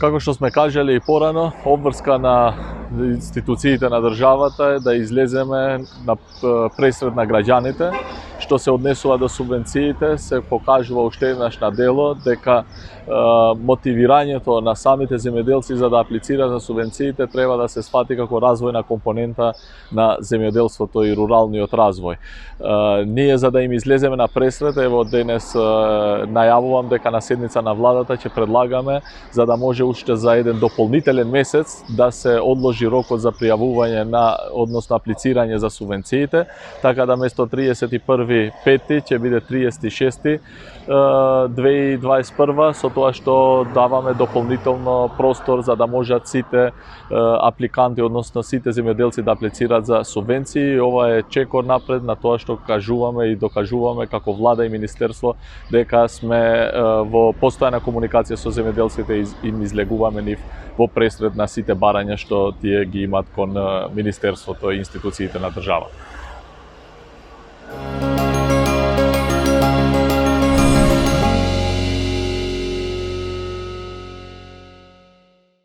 Како што сме кажали и порано, обврска на институциите на државата е да излеземе на пресред на граѓаните. Што се однесува до субвенциите, се покажува уште еднаш на дело дека мотивирањето на самите земјоделци за да аплицираат за субвенциите треба да се сфати како развојна компонента на земјоделството и руралниот развој. Ние за да им излеземе на пресред, ево денес најавувам дека на седница на владата ќе предлагаме за да може уште за еден дополнителен месец да се одложи рокот за пријавување на, односно аплицирање за субвенциите, така да место 31.5 ќе биде 36.2021, со тоа што даваме дополнително простор за да можат сите апликанти, односно сите земјоделци да аплицираат за субвенции. Ова е чекор напред на тоа што кажуваме и докажуваме како влада и министерство дека сме во постојана комуникација со земјоделците и им излегуваме нив во пресред на сите барања што тие ги имаат кон министерството и институциите на држава.